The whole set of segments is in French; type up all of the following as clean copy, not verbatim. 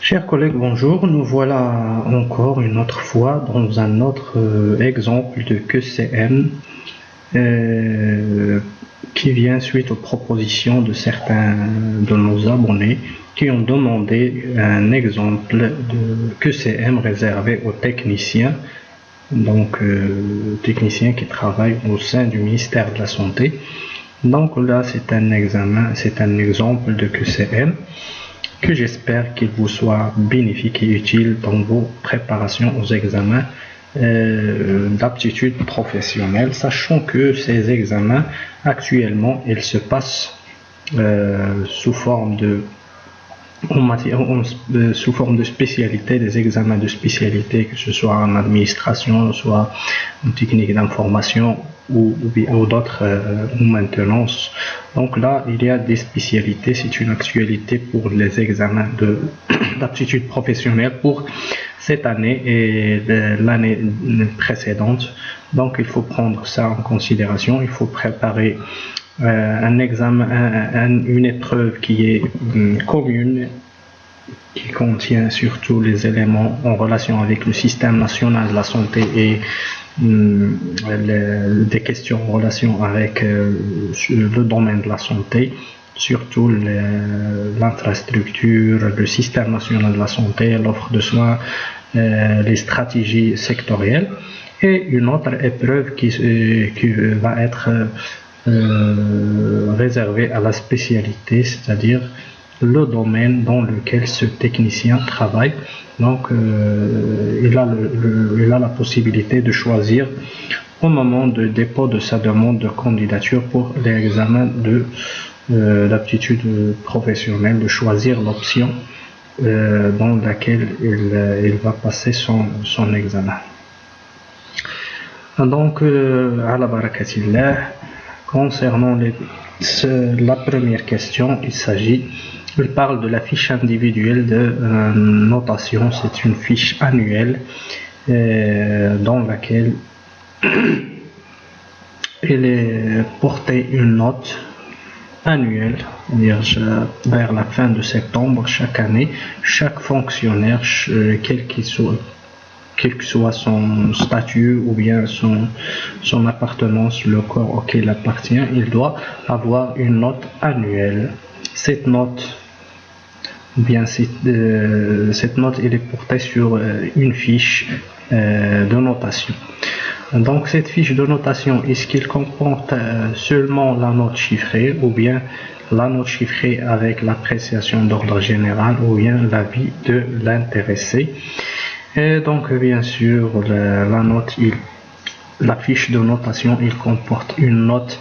Chers collègues, bonjour. Nous voilà encore une autre fois dans un autre exemple de QCM qui vient suite aux propositions de certains de nos abonnés qui ont demandé un exemple de QCM réservé aux techniciens, donc techniciens qui travaillent au sein du ministère de la Santé. Donc là, c'est un exemple de QCM que j'espère qu'il vous soit bénéfique et utile dans vos préparations aux examens d'aptitude professionnelle, sachant que ces examens, actuellement, ils se passent sous forme de spécialité, des examens de spécialité, que ce soit en administration, soit en technique d'information ou d'autres ou maintenance. Donc là, il y a des spécialités, c'est une actualité pour les examens d'aptitude professionnelle pour cette année et l'année précédente. Donc il faut prendre ça en considération, il faut préparer un examen, une épreuve qui est commune, qui contient surtout les éléments en relation avec le système national de la santé et des questions en relation avec le domaine de la santé, surtout l'infrastructure, le système national de la santé, l'offre de soins, les stratégies sectorielles, et une autre épreuve qui va être réservé à la spécialité, c'est-à-dire le domaine dans lequel ce technicien travaille. Donc il a la possibilité de choisir au moment de dépôt de sa demande de candidature pour l'examen d'aptitude professionnelle, de choisir l'option dans laquelle il va passer son examen. Donc ala barakatillah. Concernant la première question, il parle de la fiche individuelle de notation. C'est une fiche annuelle dans laquelle il est porté une note annuelle, c'est-à-dire vers la fin de septembre chaque année. Chaque fonctionnaire, quel que soit son statut ou bien son appartenance, le corps auquel il appartient, il doit avoir une note annuelle. Cette note, elle est portée sur une fiche de notation. Donc cette fiche de notation, est-ce qu'il comporte seulement la note chiffrée, ou bien la note chiffrée avec l'appréciation d'ordre général, ou bien l'avis de l'intéressé? Et donc bien sûr la fiche de notation, il comporte une note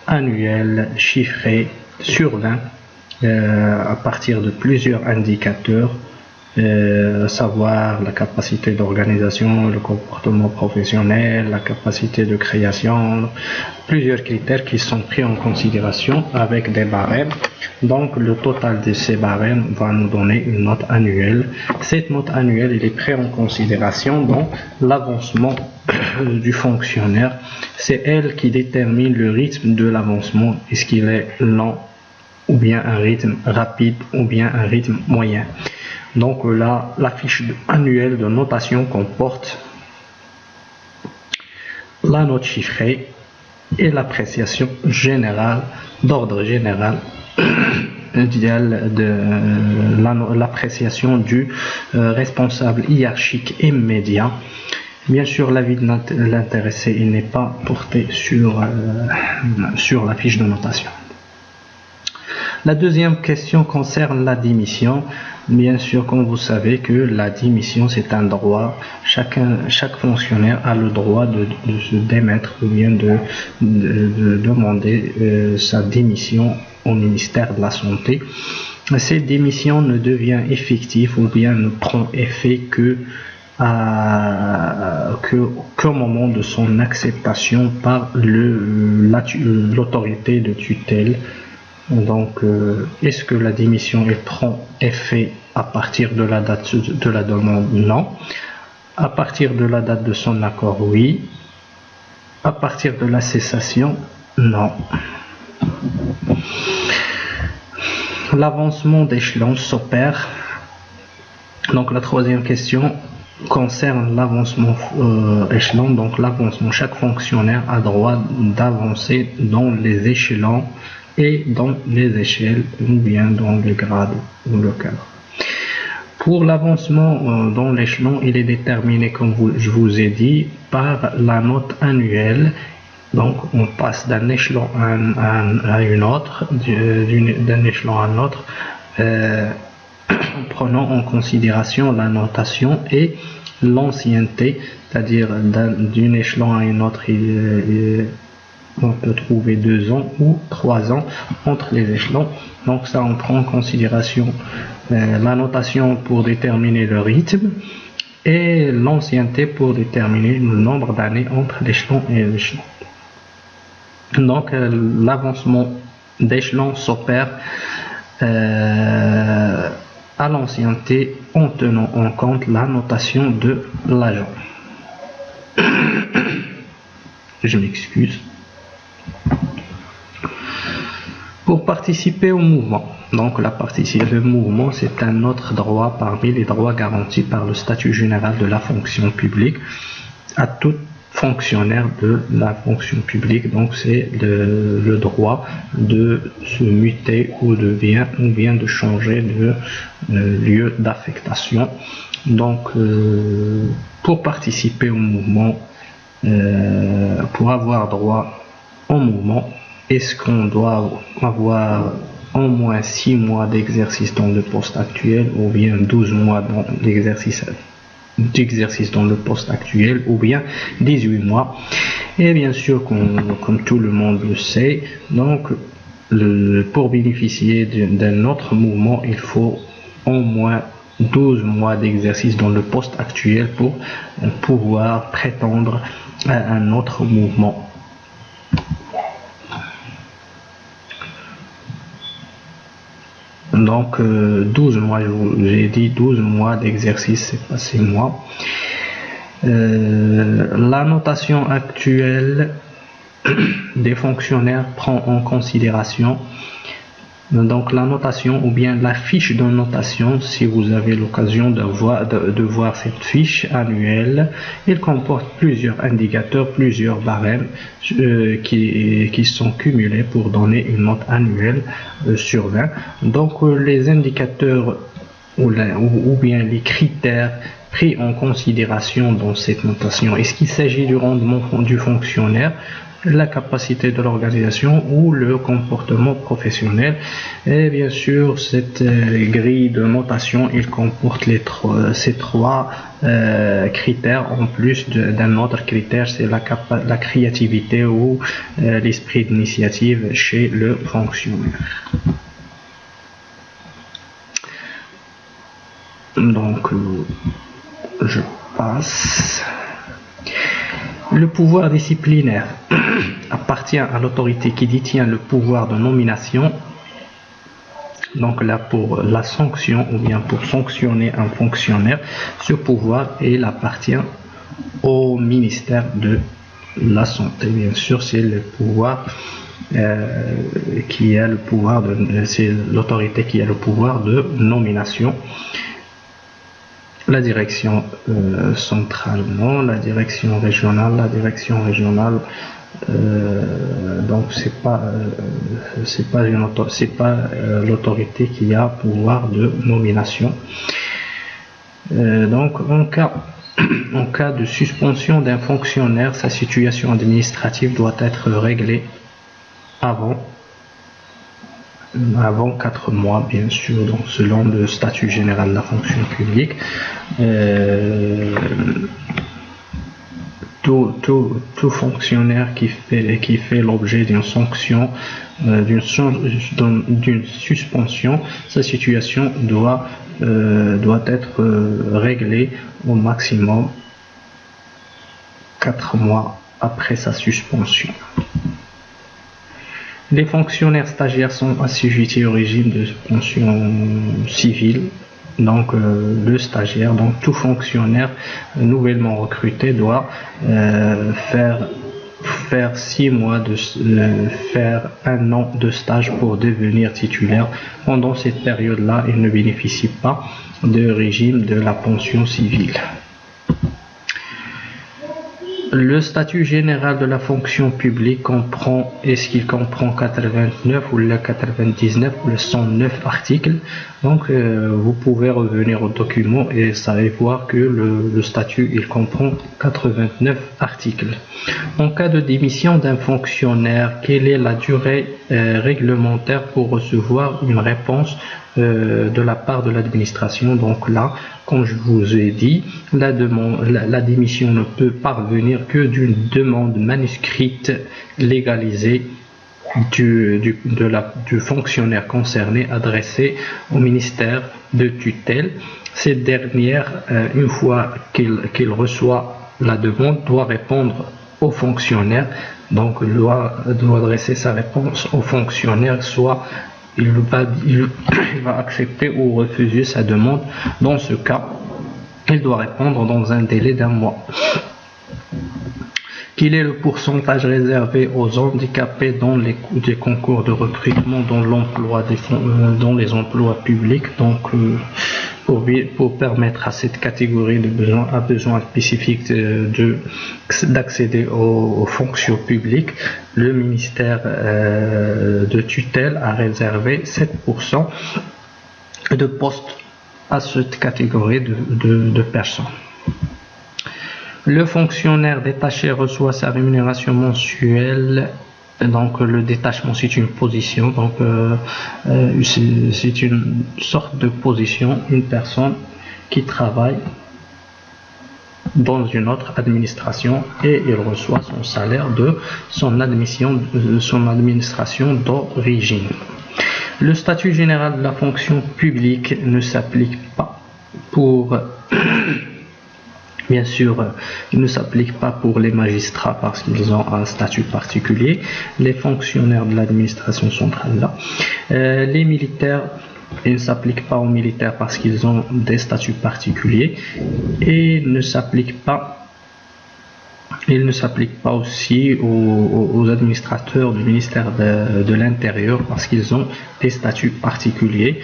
annuelle chiffrée sur 20 à partir de plusieurs indicateurs, à savoir la capacité d'organisation, le comportement professionnel, la capacité de création, plusieurs critères qui sont pris en considération avec des barèmes. Donc le total de ces barèmes va nous donner une note annuelle. Cette note annuelle, elle est prise en considération dans l'avancement du fonctionnaire. C'est elle qui détermine le rythme de l'avancement. Est-ce qu'il est lent, ou bien un rythme rapide, ou bien un rythme moyen. Donc là, la fiche annuelle de notation comporte la note chiffrée et l'appréciation générale, d'ordre général, de l'appréciation du responsable hiérarchique immédiat. Bien sûr, l'avis de l'intéressé, il n'est pas porté sur la fiche de notation. La deuxième question concerne la démission. Bien sûr, comme vous savez que la démission, c'est un droit. Chaque fonctionnaire a le droit de se démettre ou bien de demander sa démission au ministère de la Santé. Cette démission ne devient effective ou bien ne prend effet qu'au moment de son acceptation par l'autorité de tutelle. Donc, est-ce que la démission prend effet à partir de la date de la demande? Non. À partir de la date de son accord? Oui. À partir de la cessation? Non. L'avancement d'échelon s'opère Donc la troisième question concerne l'avancement échelon. Donc l'avancement, chaque fonctionnaire a droit d'avancer dans les échelons et dans les échelles, ou bien dans le grade ou le cadre. Pour l'avancement dans l'échelon, il est déterminé, comme je vous ai dit, par la note annuelle. Donc on passe d'un échelon à une autre, d'un échelon à un autre, en prenant en considération la notation et l'ancienneté, c'est-à-dire d'un échelon à une autre, on peut trouver 2 ans ou 3 ans entre les échelons. Donc ça, on prend en considération la notation pour déterminer le rythme et l'ancienneté pour déterminer le nombre d'années entre l'échelon et l'échelon. Donc l'avancement d'échelon s'opère à l'ancienneté en tenant en compte la notation de l'agent. Je m'excuse. Pour participer au mouvement, donc la participation au mouvement, c'est un autre droit parmi les droits garantis par le statut général de la fonction publique à tout fonctionnaire de la fonction publique. Donc c'est le droit de se muter ou bien de changer de lieu d'affectation. Donc pour participer au mouvement, pour avoir droit au mouvement, est-ce qu'on doit avoir au moins 6 mois d'exercice dans le poste actuel, ou bien 12 mois dans l'exercice dans le poste actuel, ou bien 18 mois. Et bien sûr, comme tout le monde le sait, donc pour bénéficier d'un autre mouvement, il faut au moins 12 mois d'exercice dans le poste actuel pour pouvoir prétendre à un autre mouvement. Donc 12 mois, j'ai dit 12 mois d'exercice, c'est pas 6 mois. La notation actuelle des fonctionnaires prend en considération donc la notation, ou bien la fiche de notation. Si vous avez l'occasion de voir cette fiche annuelle, il comporte plusieurs indicateurs, plusieurs barèmes qui sont cumulés pour donner une note annuelle sur 20. Donc les indicateurs ou bien les critères pris en considération dans cette notation, est-ce qu'il s'agit du rendement du fonctionnaire, la capacité de l'organisation ou le comportement professionnel? Et bien sûr, cette grille de notation, il comporte ces trois critères en plus d'un autre critère, c'est la créativité ou l'esprit d'initiative chez le fonctionnaire. Donc je passe. Le pouvoir disciplinaire appartient à l'autorité qui détient le pouvoir de nomination. Donc là, pour la sanction ou bien pour sanctionner un fonctionnaire, ce pouvoir il appartient au ministère de la Santé. Bien sûr, c'est le pouvoir qui a le pouvoir c'est l'autorité qui a le pouvoir de nomination. La direction centrale, non, la direction régionale, donc c'est pas l'autorité qui a pouvoir de nomination. Donc en cas de suspension d'un fonctionnaire, sa situation administrative doit être réglée avant 4 mois, bien sûr, donc selon le statut général de la fonction publique. Tout fonctionnaire qui fait l'objet d'une sanction, d'une suspension, sa situation doit être réglée au maximum 4 mois après sa suspension. Les fonctionnaires stagiaires sont assujettis au régime de pension civile. Donc le stagiaire, donc tout fonctionnaire nouvellement recruté doit faire 6 mois, faire 1 an de stage pour devenir titulaire. Pendant cette période-là, il ne bénéficie pas de régime de la pension civile. Le statut général de la fonction publique comprend, est-ce qu'il comprend 89 ou le 99 ou le 109 articles? Donc vous pouvez revenir au document et voir que le statut il comprend 89 articles. En cas de démission d'un fonctionnaire, quelle est la durée réglementaire pour recevoir une réponse de la part de l'administration? Donc là, comme je vous ai dit, la démission ne peut parvenir que d'une demande manuscrite légalisée du fonctionnaire concerné adressée au ministère de tutelle. Cette dernière, une fois qu'il reçoit la demande, doit répondre au fonctionnaire. Donc doit adresser sa réponse au fonctionnaire, soit il va accepter ou refuser sa demande. Dans ce cas, il doit répondre dans un délai d'1 mois. Quel est le pourcentage réservé aux handicapés dans les concours de recrutement dans les emplois publics? Donc, pour permettre à cette catégorie de besoins spécifiques d'accéder aux fonctions publiques, le ministère de tutelle a réservé 7% de postes à cette catégorie de personnes. Le fonctionnaire détaché reçoit sa rémunération mensuelle. Donc le détachement c'est une position, donc c'est une sorte de position, une personne qui travaille dans une autre administration et il reçoit son salaire de son administration d'origine. Le statut général de la fonction publique ne s'applique pas pour bien sûr, il ne s'applique pas pour les magistrats parce qu'ils ont un statut particulier, les fonctionnaires de l'administration centrale là. Les militaires, il ne s'applique pas aux militaires parce qu'ils ont des statuts particuliers et il ne s'applique pas aussi aux administrateurs du ministère de l'Intérieur parce qu'ils ont des statuts particuliers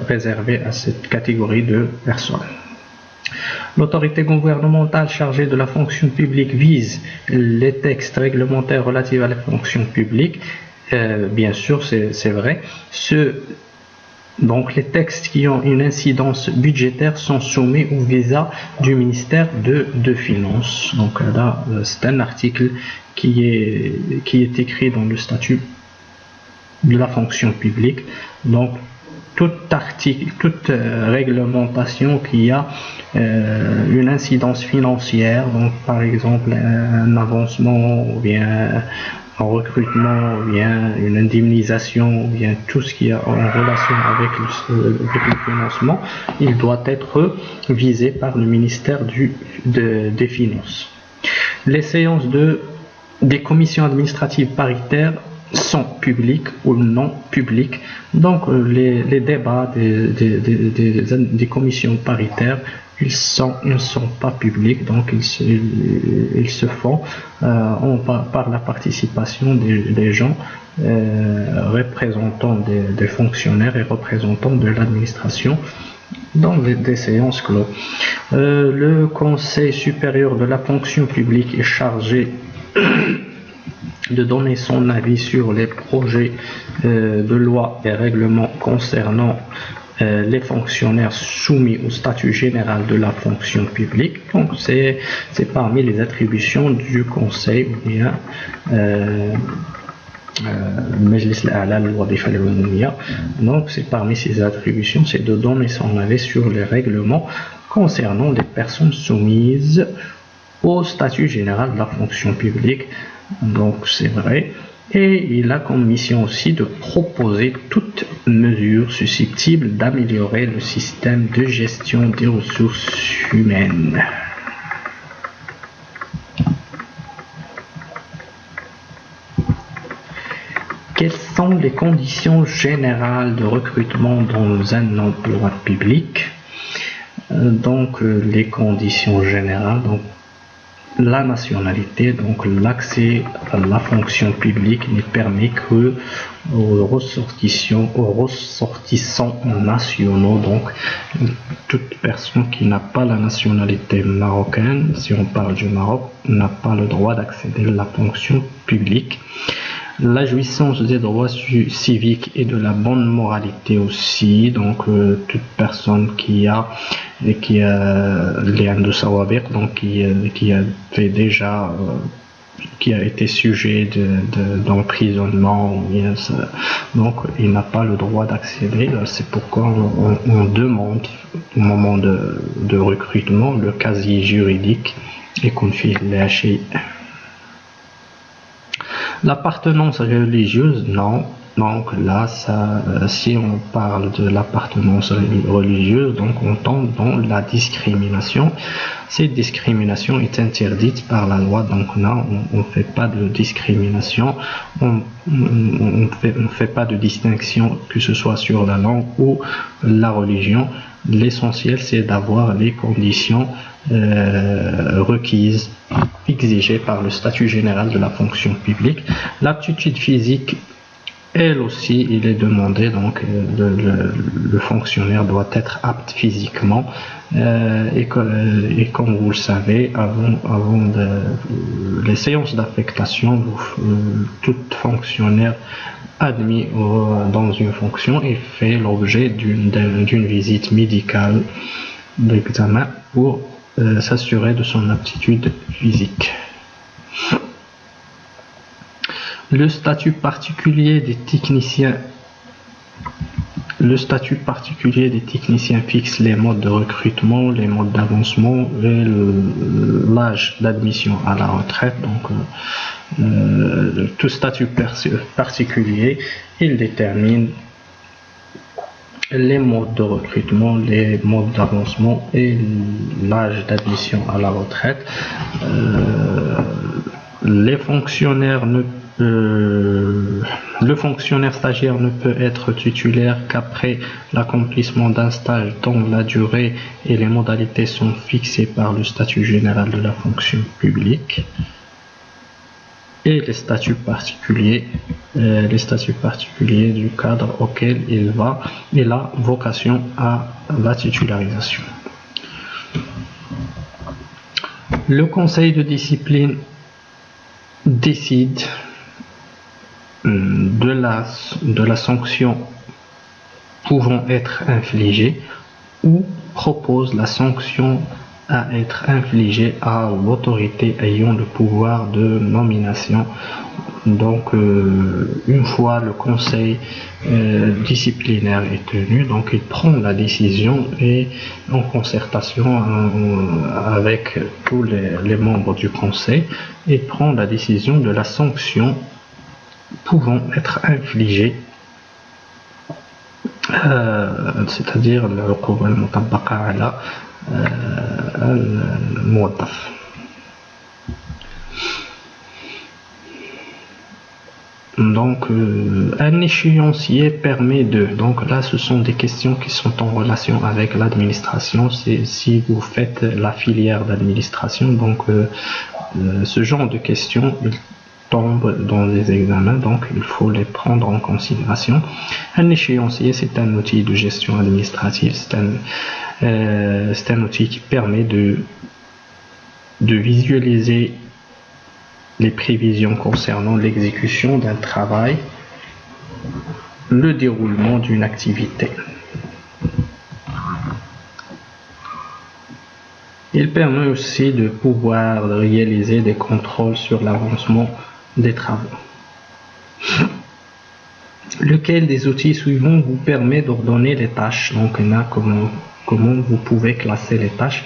réservés à cette catégorie de personnes. L'autorité gouvernementale chargée de la fonction publique vise les textes réglementaires relatifs à la fonction publique. Bien sûr, c'est vrai. Donc, les textes qui ont une incidence budgétaire sont soumis au visa du ministère de Finances. Donc là, c'est un article qui est écrit dans le statut de la fonction publique. Donc, toute réglementation qui a une incidence financière, donc par exemple un avancement ou bien un recrutement ou bien une indemnisation ou bien tout ce qui est en relation avec le financement, il doit être visé par le ministère des Finances. Les séances des commissions administratives paritaires sont publics ou non publics. Donc les débats des commissions paritaires, ils ne sont pas publics, donc ils se font par la participation des gens représentants des fonctionnaires et représentants de l'administration dans des séances clos. Le Conseil supérieur de la fonction publique est chargé de donner son avis sur les projets de loi et règlements concernant les fonctionnaires soumis au statut général de la fonction publique. Donc c'est parmi les attributions du Conseil ou bien donc c'est parmi ses attributions, c'est de donner son avis sur les règlements concernant les personnes soumises au statut général de la fonction publique. Donc c'est vrai, et il a comme mission aussi de proposer toute mesure susceptible d'améliorer le système de gestion des ressources humaines. Quelles sont les conditions générales de recrutement dans un emploi public? Donc les conditions générales, donc la nationalité, donc l'accès à la fonction publique n'est permis que aux ressortissants nationaux, donc toute personne qui n'a pas la nationalité marocaine, si on parle du Maroc, n'a pas le droit d'accéder à la fonction publique. La jouissance des droits civiques et de la bonne moralité aussi, donc toute personne qui a les Sawabir, donc qui a fait déjà qui a été sujet d'emprisonnement, donc il n'a pas le droit d'accéder. C'est pourquoi on demande au moment de recrutement le casier juridique et qu'on fait lâcher. L'appartenance religieuse, non. Donc là, si on parle de l'appartenance religieuse, donc on tombe dans la discrimination. Cette discrimination est interdite par la loi. Donc là, on ne fait pas de discrimination, on fait pas de distinction, que ce soit sur la langue ou la religion. L'essentiel, c'est d'avoir les conditions requises, exigées par le statut général de la fonction publique. L'aptitude physique, elle aussi, il est demandé, donc le fonctionnaire doit être apte physiquement, et comme vous le savez, avant les séances d'affectation, tout fonctionnaire admis dans une fonction, il fait l'objet d'une visite médicale d'examen pour s'assurer de son aptitude physique. Le statut particulier des techniciens fixe les modes de recrutement, les modes d'avancement et l'âge d'admission à la retraite. Donc, tout statut particulier, il détermine les modes de recrutement, les modes d'avancement et l'âge d'admission à la retraite. Le fonctionnaire stagiaire ne peut être titulaire qu'après l'accomplissement d'un stage dont la durée et les modalités sont fixées par le statut général de la fonction publique. Et les statuts particuliers du cadre auquel il a vocation à la titularisation. Le conseil de discipline décide de la sanction pouvant être infligée ou propose la sanction à être infligée à l'autorité ayant le pouvoir de nomination. Donc une fois le conseil disciplinaire est tenu, donc il prend la décision et en concertation avec tous les membres du conseil, il prend la décision de la sanction pouvant être infligée, c'est-à-dire le coût al-mutabaqa ala al-muwaddaf. Donc un échéancier permet donc là ce sont des questions qui sont en relation avec l'administration. Si vous faites la filière d'administration, donc ce genre de questions tombent dans les examens, donc il faut les prendre en considération. Un échéancier, c'est un outil de gestion administrative, c'est un outil qui permet de visualiser les prévisions concernant l'exécution d'un travail, le déroulement d'une activité. Il permet aussi de pouvoir réaliser des contrôles sur l'avancement des travaux. Lequel des outils suivants vous permet d'ordonner les tâches? Donc, comment vous pouvez classer les tâches?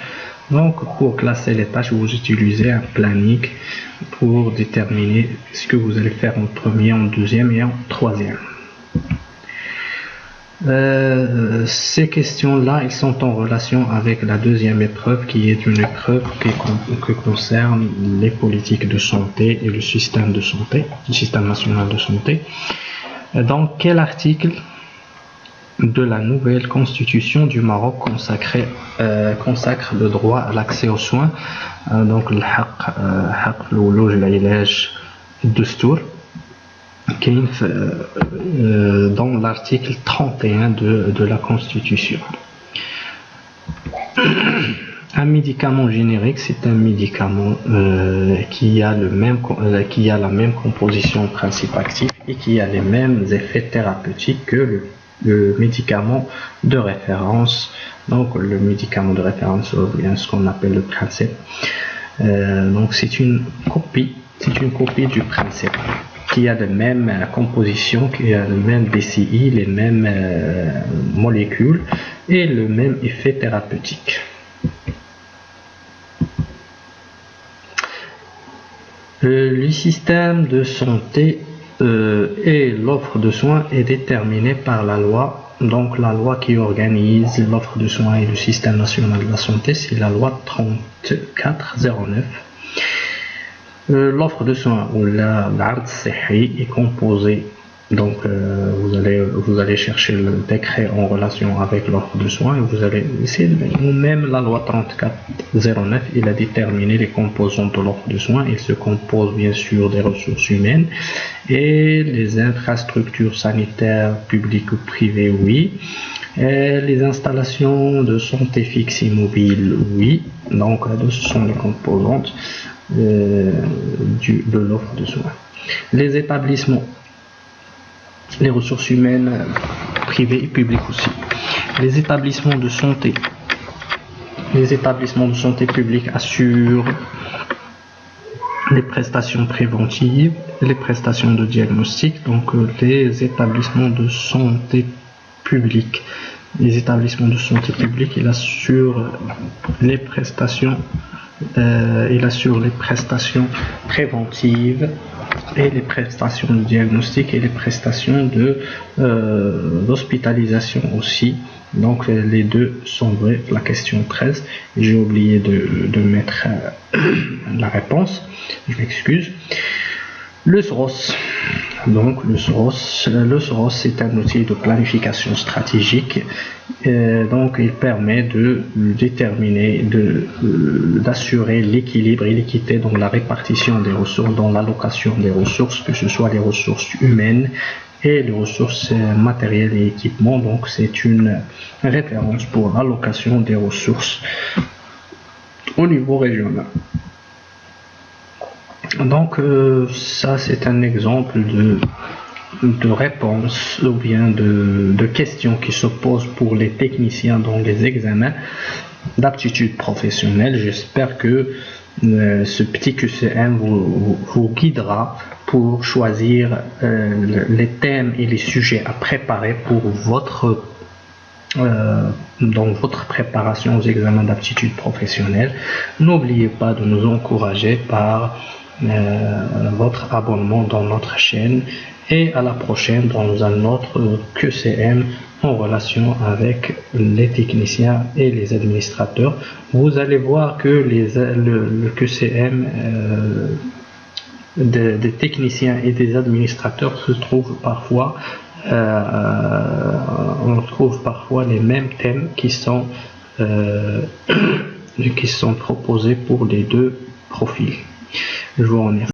Donc, pour classer les tâches, vous utilisez un planning pour déterminer ce que vous allez faire en premier, en deuxième et en troisième. Ces questions-là, elles sont en relation avec la deuxième épreuve, qui est une épreuve qui concerne les politiques de santé et le système de santé, le système national de santé. Dans quel article de la nouvelle constitution du Maroc consacre le droit à l'accès aux soins, donc le haq الولوج العلاج الدستور كاين dans l'article 31 de la constitution. Un médicament générique, c'est un médicament qui a la même composition principe actif et qui a les mêmes effets thérapeutiques que le médicament de référence. Donc le médicament de référence, ou bien ce qu'on appelle le principe. Donc c'est une copie du principe qui a la même composition, qui a le même BCI, les mêmes molécules et le même effet thérapeutique. Le système de santé et l'offre de soins est déterminé par la loi. Donc la loi qui organise l'offre de soins et le système national de la santé, c'est la loi 3409. L'offre de soins ou l'ard sihi est composée. Donc vous allez chercher le décret en relation avec l'offre de soins et vous allez essayer même la loi 3409, il a déterminé les composantes de l'offre de soins. Il se compose bien sûr des ressources humaines et les infrastructures sanitaires publiques ou privées, oui. Et les installations de santé fixes et mobiles, oui. Donc ce sont les composantes de l'offre de soins. Les établissements, les ressources humaines privées et publiques aussi. Les établissements de santé publics assurent les prestations préventives, les prestations de diagnostic. Donc les établissements de santé publics, ils assurent les prestations préventives et les prestations de diagnostic et les prestations d'hospitalisation aussi. Donc les deux sont vrais. La question 13, j'ai oublié de mettre la réponse, je m'excuse. Le SROS. Donc le SROS c'est un outil de planification stratégique. Donc il permet de déterminer, d'assurer l'équilibre et l'équité dans la répartition des ressources, dans l'allocation des ressources, que ce soit les ressources humaines et les ressources matérielles et équipements. Donc c'est une référence pour l'allocation des ressources au niveau régional. Donc ça c'est un exemple de réponse ou bien de questions qui se posent pour les techniciens dans les examens d'aptitude professionnelle. J'espère que ce petit QCM vous guidera pour choisir les thèmes et les sujets à préparer pour dans votre préparation aux examens d'aptitude professionnelle. N'oubliez pas de nous encourager par votre abonnement dans notre chaîne et à la prochaine dans un autre QCM en relation avec les techniciens et les administrateurs. Vous allez voir que le QCM des techniciens et des administrateurs se trouve parfois on trouve parfois les mêmes thèmes qui sont proposés pour les deux profils. Je vous remercie.